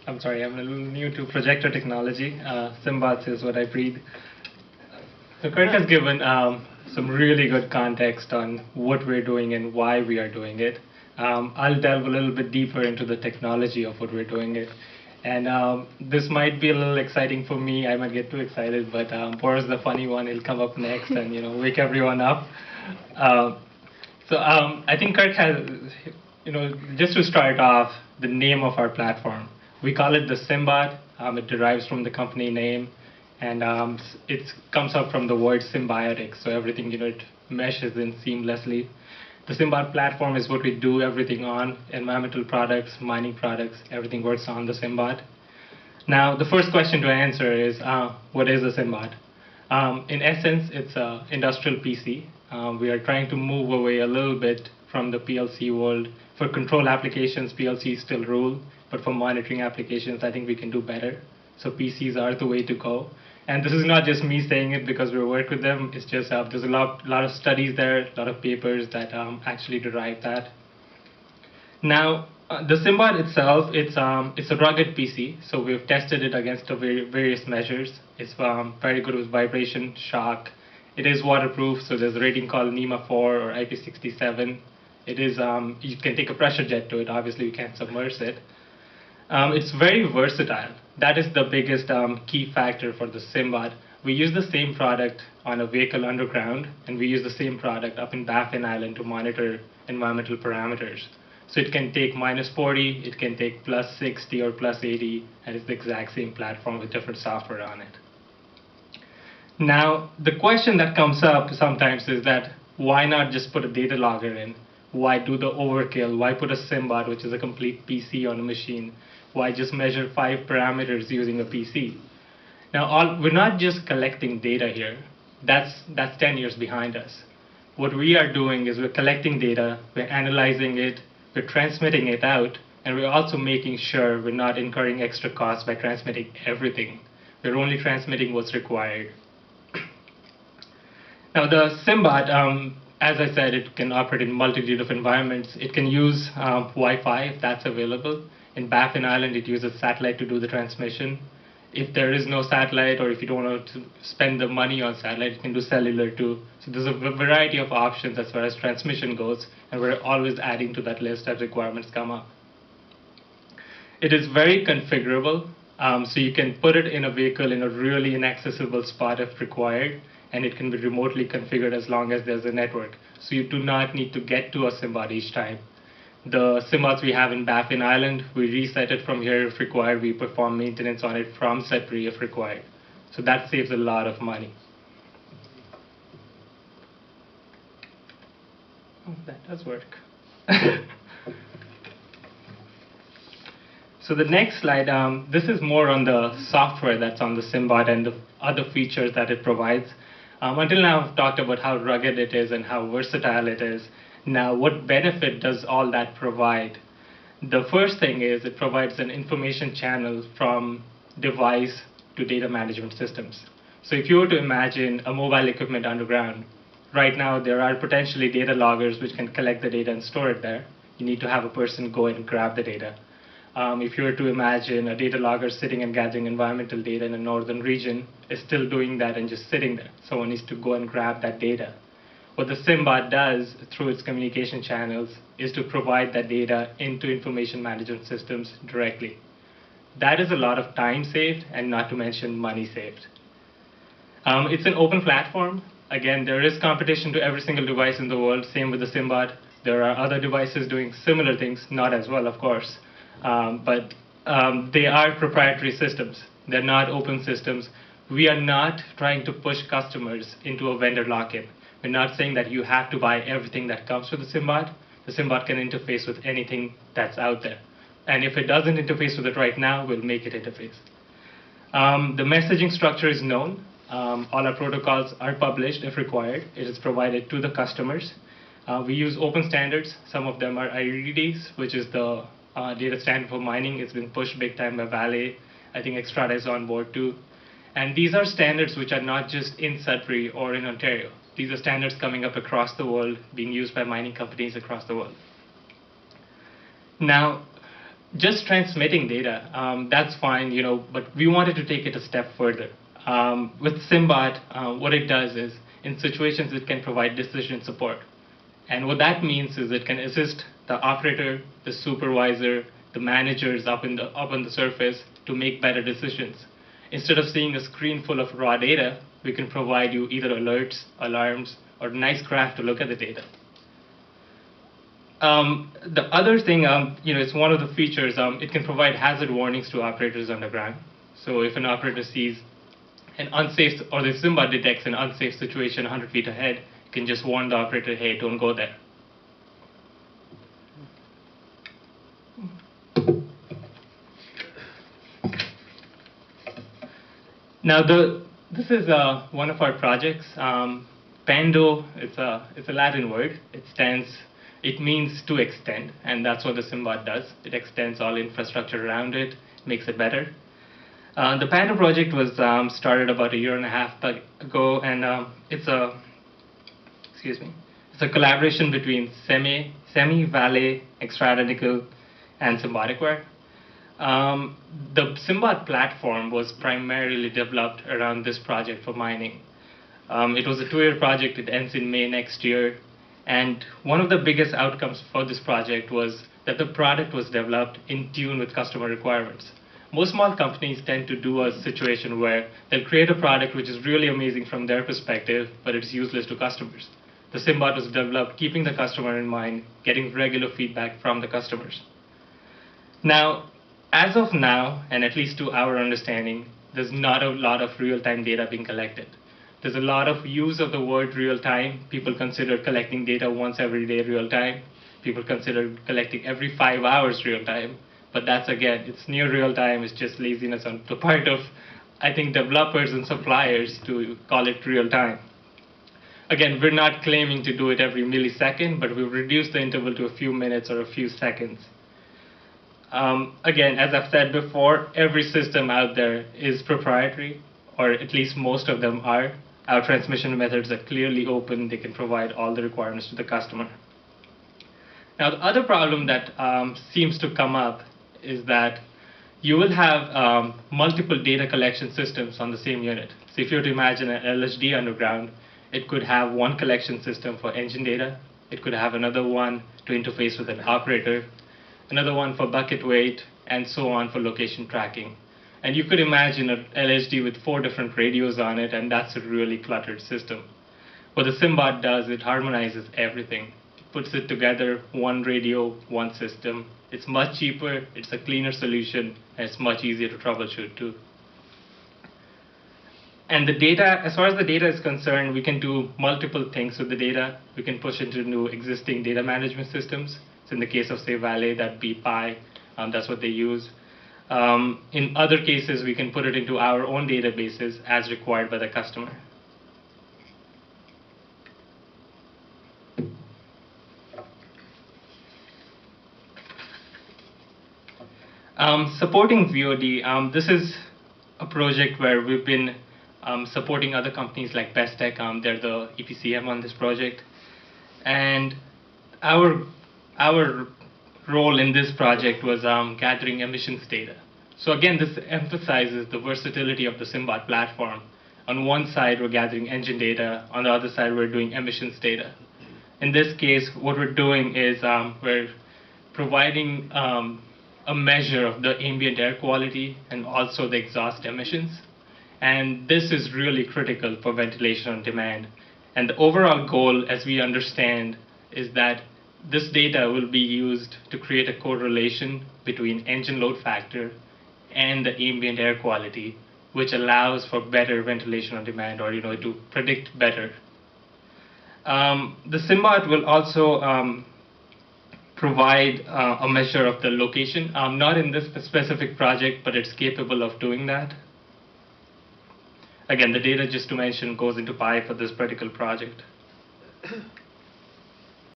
I'm sorry, I'm a little new to projector technology. SymBots is what I breathe. So Kurt has given some really good context on what we're doing and why we are doing it. I'll delve a little bit deeper into the technology of what we're doing it. And this might be a little exciting for me. I might get too excited, but Boris, the funny one, he'll come up next and wake everyone up. Um, I think Kurt has, just to start off, the name of our platform. We call it the SymBot. It derives from the company name, and it comes up from the word symbiotic. So everything, it meshes in seamlessly. The SymBot platform is what we do everything on: environmental products, mining products. Everything works on the SymBot. Now, the first question to answer is, what is a SymBot? In essence, it's an industrial PC. We are trying to move away a little bit from the PLC world. For control applications, PLCs still rule, but for monitoring applications, I think we can do better. So PCs are the way to go. And this is not just me saying it because we work with them. It's just there's a lot of studies there, a lot of papers that actually derive that. Now, the SymBot itself, it's a rugged PC, so we've tested it against various measures. It's very good with vibration, shock. It is waterproof, so there's a rating called NEMA 4 or IP67. It is, you can take a pressure jet to it, obviously you can't submerge it. It's very versatile. That is the biggest key factor for the SymBot. We use the same product on a vehicle underground, and we use the same product up in Baffin Island to monitor environmental parameters. So it can take -40, it can take +60 or +80, and it's the exact same platform with different software on it. Now, the question that comes up sometimes is that why not just put a data logger in? Why do the overkill? Why put a SymBot, which is a complete PC on a machine? Why just measure 5 parameters using a PC? Now, we're not just collecting data here. That's 10 years behind us. What we are doing is we're collecting data, we're analyzing it, we're transmitting it out, and we're also making sure we're not incurring extra costs by transmitting everything. We're only transmitting what's required. Now, the SymBot, as I said, it can operate in multitude of environments. It can use Wi-Fi if that's available. In Baffin Island, it uses satellite to do the transmission. If there is no satellite, or if you don't want to spend the money on satellite, you can do cellular too. So there's a variety of options as far as transmission goes, and we're always adding to that list as requirements come up. It is very configurable, so you can put it in a vehicle in a really inaccessible spot if required, and it can be remotely configured as long as there's a network. So you do not need to get to a SymBot each time. The SymBots we have in Baffin Island, we reset it from here if required. We perform maintenance on it from Setri if required. So that saves a lot of money. Oh, that does work. So the next slide, this is more on the software that's on the SymBot and the other features that it provides. Until now, I've talked about how rugged it is and how versatile it is. Now, what benefit does all that provide? The first thing is it provides an information channel from device to data management systems. So if you were to imagine a mobile equipment underground, right now there are potentially data loggers which can collect the data and store it there. You need to have a person go in and grab the data. If you were to imagine a data logger sitting and gathering environmental data in a northern region, is still doing that and just sitting there. Someone needs to go and grab that data. What the SymBot does through its communication channels is to provide that data into information management systems directly. That is a lot of time saved, and not to mention money saved. It's an open platform. Again, there is competition to every single device in the world. Same with the SymBot. There are other devices doing similar things, not as well, of course. But they are proprietary systems. They're not open systems. We are not trying to push customers into a vendor lock-in. We're not saying that you have to buy everything that comes with the SymBot. The SymBot can interface with anything that's out there. And if it doesn't interface with it right now, we'll make it interface. The messaging structure is known. All our protocols are published if required. It is provided to the customers. We use open standards. Some of them are IRDs, which is the data standard for mining. It's been pushed big time by Vale. I think Xstrata is on board too. And these are standards which are not just in Sudbury or in Ontario. These are standards coming up across the world, being used by mining companies across the world. Now, just transmitting data, that's fine, but we wanted to take it a step further. With SymBot, what it does is, in situations, it can provide decision support. And what that means is it can assist the operator, the supervisor, the managers up on the surface to make better decisions. Instead of seeing a screen full of raw data, we can provide you either alerts, alarms, or a nice graph to look at the data. The other thing, it's one of the features, it can provide hazard warnings to operators underground. So if an operator sees an unsafe, or the SymBot detects an unsafe situation 100 feet ahead, it can just warn the operator, hey, don't go there. Now, this is one of our projects. Pando, it's a Latin word. It means to extend, and that's what the SymBot does. It extends all infrastructure around it, makes it better. The Pando project was started about a year and a half ago, and it's a collaboration between Semi, Vale, Extradical, and Symboticware. The SymBot platform was primarily developed around this project for mining. It was a 2-year project. It ends in May next year. And one of the biggest outcomes for this project was that the product was developed in tune with customer requirements. Most small companies tend to do a situation where they'll create a product which is really amazing from their perspective, but it's useless to customers. The SymBot was developed keeping the customer in mind, getting regular feedback from the customers. Now, as of now, and at least to our understanding, there's not a lot of real-time data being collected. There's a lot of use of the word real-time. People consider collecting data once every day real-time. People consider collecting every 5 hours real-time. But that's, again, it's near real-time. It's just laziness on the part of, I think, developers and suppliers to call it real-time. Again, we're not claiming to do it every millisecond, but we've reduced the interval to a few minutes or a few seconds. Again, as I've said before, every system out there is proprietary, or at least most of them are. Our transmission methods are clearly open. They can provide all the requirements to the customer. Now, the other problem that seems to come up is that you will have multiple data collection systems on the same unit. So if you were to imagine an LHD underground, it could have one collection system for engine data. It could have another one to interface with an operator, another one for bucket weight, and so on for location tracking. And you could imagine an LHD with 4 different radios on it, and that's a really cluttered system. What the SymBot does, it harmonizes everything. It puts it together, one radio, one system. It's much cheaper, it's a cleaner solution, and it's much easier to troubleshoot too. And the data, as far as the data is concerned, we can do multiple things with the data. We can push into new existing data management systems. So in the case of, say, Vale, that'd be Pi. That's what they use. In other cases, we can put it into our own databases as required by the customer. Supporting VOD, this is a project where we've been supporting other companies like Bestech. They're the EPCM on this project. And our role in this project was gathering emissions data. So again, this emphasizes the versatility of the SymBot platform. On one side, we're gathering engine data. On the other side, we're doing emissions data. In this case, what we're doing is we're providing a measure of the ambient air quality and also the exhaust emissions. And this is really critical for ventilation on demand. And the overall goal, as we understand, is that this data will be used to create a correlation between engine load factor and the ambient air quality, which allows for better ventilation on demand, or to predict better. The SymBot will also provide a measure of the location, not in this specific project, but it's capable of doing that. Again, the data, just to mention, goes into Pi for this particular project.